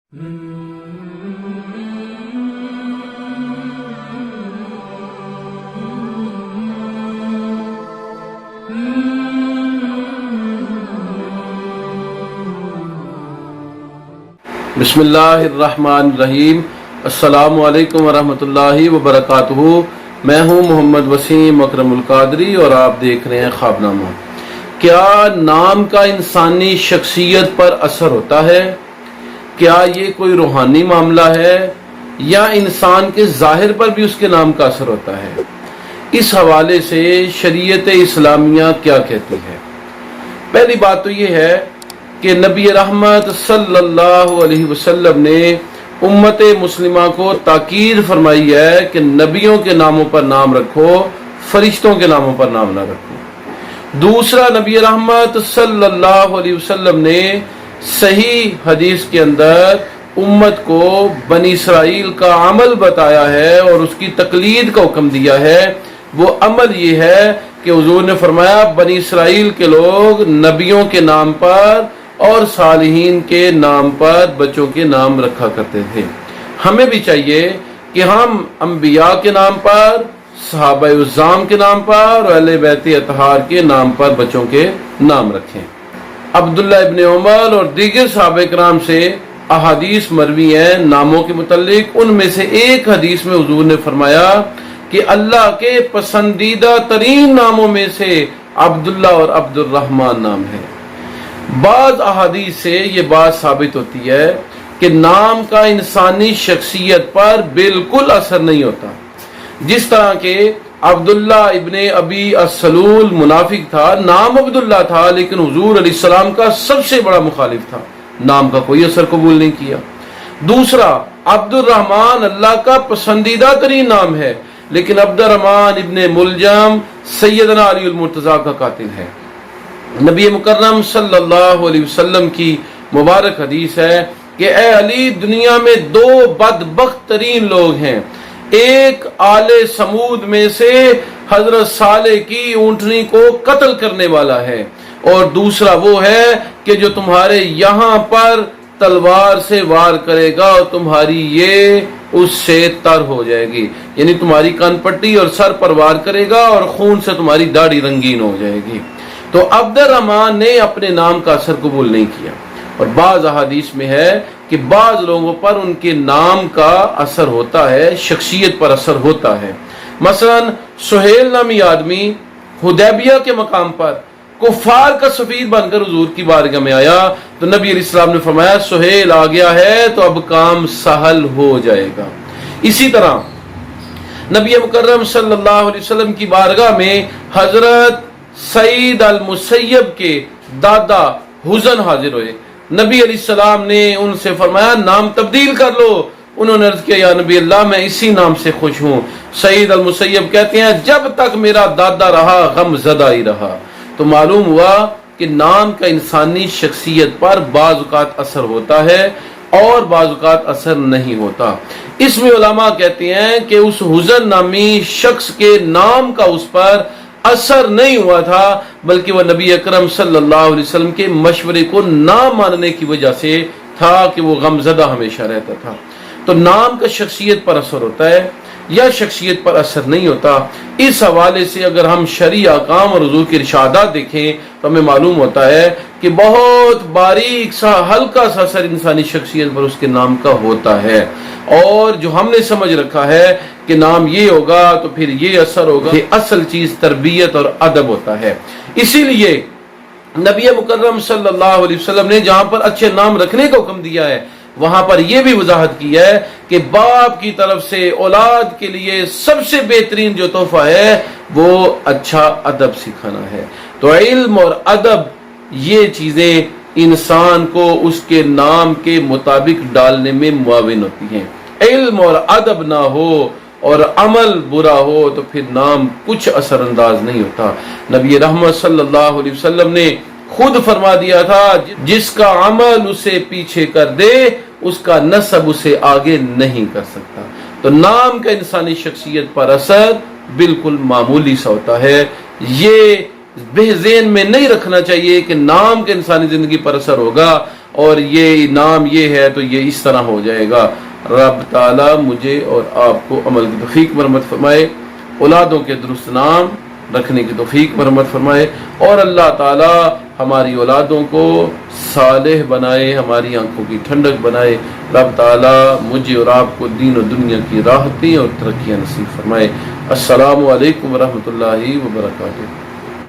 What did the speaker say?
بسم اللہ الرحمن الرحیم۔ السلام علیکم ورحمۃ اللہ وبرکاتہ۔ میں ہوں محمد وسیم اکرم القادری اور آپ دیکھ رہے ہیں خواب نامہ۔ کیا نام کا انسانی شخصیت پر اثر ہوتا ہے؟ کیا یہ کوئی روحانی معاملہ ہے یا انسان کے ظاہر پر بھی اس کے نام کا اثر ہوتا ہے؟ اس حوالے سے شریعت اسلامیہ کیا کہتی ہے؟ پہلی بات تو یہ ہے کہ نبی رحمت صلی اللہ علیہ وسلم نے امت مسلمہ کو تاکید فرمائی ہے کہ نبیوں کے ناموں پر نام رکھو، فرشتوں کے ناموں پر نام نہ رکھو۔ دوسرا، نبی رحمت صلی اللہ علیہ وسلم نے صحیح حدیث کے اندر امت کو بنی اسرائیل کا عمل بتایا ہے اور اس کی تقلید کا حکم دیا ہے۔ وہ عمل یہ ہے کہ حضور نے فرمایا بنی اسرائیل کے لوگ نبیوں کے نام پر اور صالحین کے نام پر بچوں کے نام رکھا کرتے تھے۔ ہمیں بھی چاہیے کہ ہم انبیاء کے نام پر، صحابہ اعظام کے نام پر اور اہل بیت اطہار کے نام پر بچوں کے نام رکھیں۔ عبداللہ ابن عمر اور دیگر صحابہ کرام سے احادیث مروی ہیں ناموں کے متعلق۔ ان میں سے ایک حدیث میں حضور نے فرمایا کہ اللہ کے پسندیدہ ترین ناموں میں سے عبداللہ اور عبد الرحمن نام ہے۔ بعض احادیث سے یہ بات ثابت ہوتی ہے کہ نام کا انسانی شخصیت پر بالکل اثر نہیں ہوتا۔ جس طرح کہ عبداللہ ابن ابی السلول منافق تھا، نام عبداللہ تھا لیکن حضور علیہ السلام کا سب سے بڑا مخالف تھا، نام کا کوئی اثر قبول نہیں کیا۔ دوسرا، عبد الرحمن اللہ کا پسندیدہ ترین نام ہے لیکن عبد الرحمن ابن ملجم سیدنا علی المرتضیٰ کا قاتل ہے۔ نبی مکرم صلی اللہ علیہ وسلم کی مبارک حدیث ہے کہ اے علی، دنیا میں دو بدبخت ترین لوگ ہیں، ایک آل سمود میں سے حضرت صالح کی اونٹنی کو قتل کرنے والا ہے اور دوسرا وہ ہے کہ جو تمہارے یہاں پر تلوار سے وار کرے گا اور تمہاری یہ اس سے تر ہو جائے گی، یعنی تمہاری کان پٹی اور سر پر وار کرے گا اور خون سے تمہاری داڑھی رنگین ہو جائے گی۔ تو عبد الرحمن نے اپنے نام کا اثر قبول نہیں کیا، اور بعض احادیث میں ہے کہ بعض لوگوں پر ان کے نام کا اثر ہوتا ہے، شخصیت پر اثر ہوتا ہے۔ مثلا سہیل نامی آدمی حدیبیہ کے مقام پر کفار کا سفیر بن کر حضور کی بارگاہ میں آیا تو نبی علیہ السلام نے فرمایا سہیل آ گیا ہے تو اب کام سہل ہو جائے گا۔ اسی طرح نبی مکرم صلی اللہ علیہ وسلم کی بارگاہ میں حضرت سعید المسیب کے دادا حزن حاضر ہوئے۔ نبی علیہ السلام نے ان سے فرمایا نام تبدیل کر لو۔ انہوں نے عرض کیا یا نبی اللہ، میں اسی نام سے خوش ہوں۔ سعید المسیب کہتے ہیں جب تک میرا دادا رہا غم زدہ ہی رہا۔ تو معلوم ہوا کہ نام کا انسانی شخصیت پر بعض اوقات اثر ہوتا ہے اور بعض اوقات اثر نہیں ہوتا۔ اس میں علماء کہتے ہیں کہ اس حزن نامی شخص کے نام کا اس پر اثر نہیں ہوا تھا، بلکہ وہ نبی اکرم صلی اللہ علیہ وسلم کے مشورے کو نہ ماننے کی وجہ سے تھا کہ وہ غمزدہ ہمیشہ رہتا تھا۔ تو نام کا شخصیت پر اثر ہوتا ہے یا شخصیت پر اثر نہیں ہوتا۔ اس حوالے سے اگر ہم شرعی احکام اور حضور کے ارشادات دیکھیں تو ہمیں معلوم ہوتا ہے کہ بہت باریک سا ہلکا سا اثر انسانی شخصیت پر اس کے نام کا ہوتا ہے، اور جو ہم نے سمجھ رکھا ہے کہ نام یہ ہوگا تو پھر یہ اثر ہوگا، کہ اصل چیز تربیت اور ادب ہوتا ہے۔ اسی لیے نبی مکرم صلی اللہ علیہ وسلم نے جہاں پر اچھے نام رکھنے کا حکم دیا ہے وہاں پر یہ بھی وضاحت کی ہے کہ باپ کی طرف سے اولاد کے لیے سب سے بہترین جو تحفہ ہے وہ اچھا ادب سکھانا ہے۔ تو علم اور ادب یہ چیزیں انسان کو اس کے نام کے مطابق ڈالنے میں معاون ہوتی ہیں۔ علم اور ادب نہ ہو اور عمل برا ہو تو پھر نام کچھ اثر انداز نہیں ہوتا۔ نبی رحمت صلی اللہ علیہ وسلم نے خود فرما دیا تھا جس کا عمل اسے پیچھے کر دے اس کا نسب اسے آگے نہیں کر سکتا۔ تو نام کا انسانی شخصیت پر اثر بالکل معمولی سا ہوتا ہے۔ یہ ذہن میں نہیں رکھنا چاہیے کہ نام کے انسانی زندگی پر اثر ہوگا اور یہ نام یہ ہے تو یہ اس طرح ہو جائے گا۔ رب تعالیٰ مجھے اور آپ کو عمل کی توفیق مرحمت فرمائے، اولادوں کے درست نام رکھنے کی توفیق مرحمت فرمائے، اور اللہ تعالیٰ ہماری اولادوں کو صالح بنائے، ہماری آنکھوں کی ٹھنڈک بنائے۔ رب تعالیٰ مجھے اور آپ کو دین و دنیا کی راحتیں اور ترقیاں نصیب فرمائے۔ السلام علیکم ورحمۃ اللہ وبرکاتہ۔